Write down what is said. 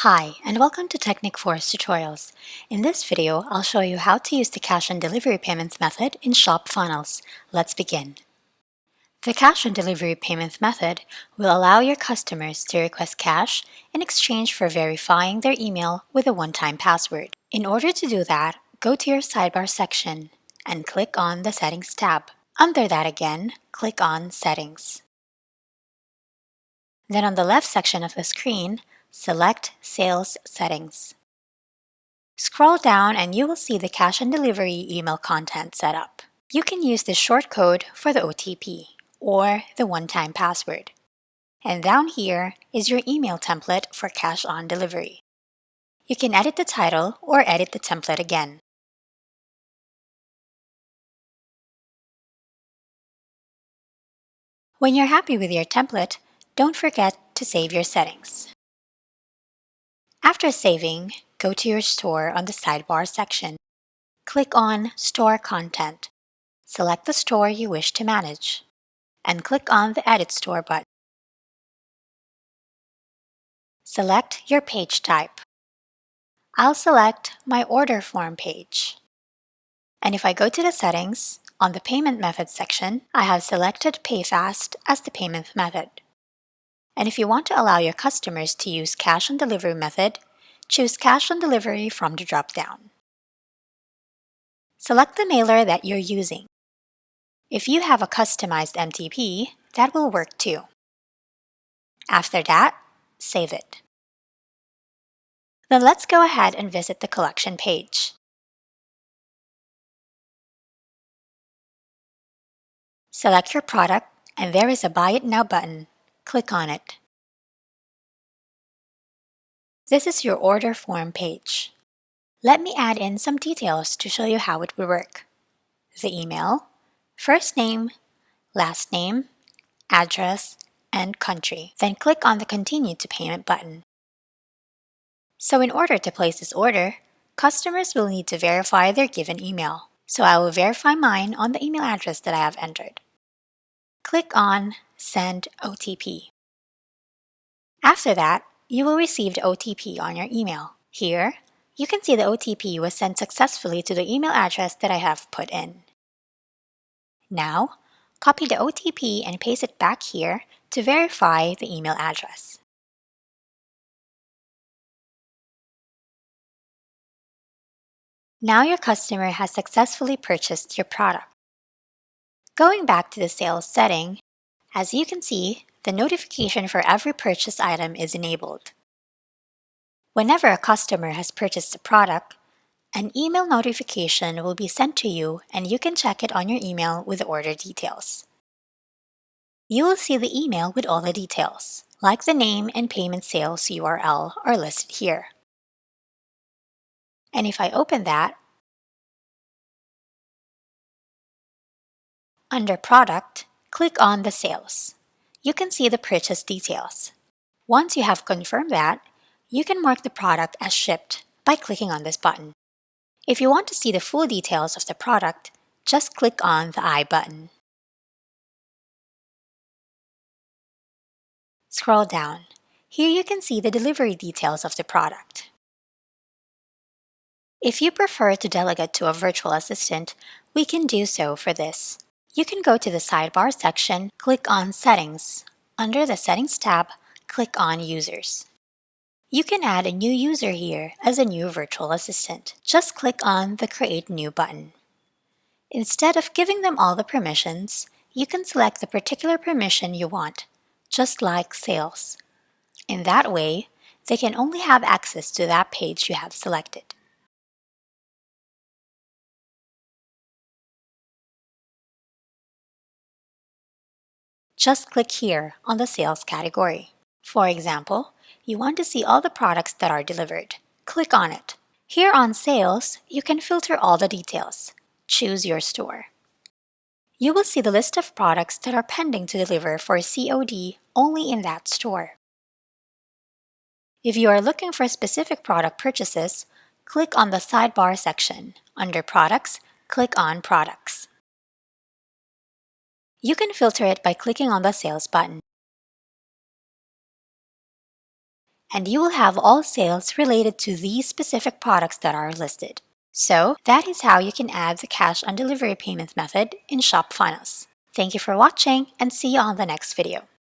Hi, and welcome to Technic Force Tutorials. In this video, I'll show you how to use the cash on delivery payments method in ShopFunnels. Let's begin. The cash on delivery payments method will allow your customers to request cash in exchange for verifying their email with a one-time password. In order to do that, go to your sidebar section and click on the Settings tab. Under that again, click on Settings. Then on the left section of the screen, select Sales Settings. Scroll down and you will see the cash on delivery email content setup. You can use the short code for the OTP or the one-time password. And down here is your email template for cash on delivery. You can edit the title or edit the template again. When you're happy with your template, don't forget to save your settings. After saving, go to your store on the sidebar section. Click on Store Content. Select the store you wish to manage, and click on the Edit Store button. Select your page type. I'll select my order form page. And if I go to the settings, on the payment method section, I have selected PayFast as the payment method. And if you want to allow your customers to use cash on delivery method, choose cash on delivery from the drop-down. Select the mailer that you're using. If you have a customized MTP, that will work too. After that, save it. Then let's go ahead and visit the collection page. Select your product and there is a Buy It Now button. Click on it. This is your order form page. Let me add in some details to show you how it will work. The email, first name, last name, address, and country. Then click on the Continue to Payment button. So in order to place this order, customers will need to verify their given email. So I will verify mine on the email address that I have entered. Click on Send OTP. After that, you will receive the OTP on your email. Here, you can see the OTP was sent successfully to the email address that I have put in. Now, copy the OTP and paste it back here to verify the email address. Now your customer has successfully purchased your product. Going back to the sales setting, as you can see, the notification for every purchased item is enabled. Whenever a customer has purchased a product, an email notification will be sent to you and you can check it on your email with the order details. You will see the email with all the details, like the name and payment sales URL are listed here. And if I open that, under Product, click on the Sales. You can see the purchase details. Once you have confirmed that, you can mark the product as shipped by clicking on this button. If you want to see the full details of the product, just click on the I button. Scroll down. Here you can see the delivery details of the product. If you prefer to delegate to a virtual assistant, we can do so for this. You can go to the sidebar section, click on Settings. Under the Settings tab, click on Users. You can add a new user here as a new virtual assistant. Just click on the Create New button. Instead of giving them all the permissions, you can select the particular permission you want, just like Sales. In that way, they can only have access to that page you have selected. Just click here on the Sales category. For example, you want to see all the products that are delivered. Click on it. Here on Sales, you can filter all the details. Choose your store. You will see the list of products that are pending to deliver for COD only in that store. If you are looking for specific product purchases, click on the sidebar section. Under Products, click on Products. You can filter it by clicking on the Sales button. and you will have all sales related to these specific products that are listed. So that is how you can add the cash on delivery payment method in ShopFunnels. Thank you for watching and see you on the next video.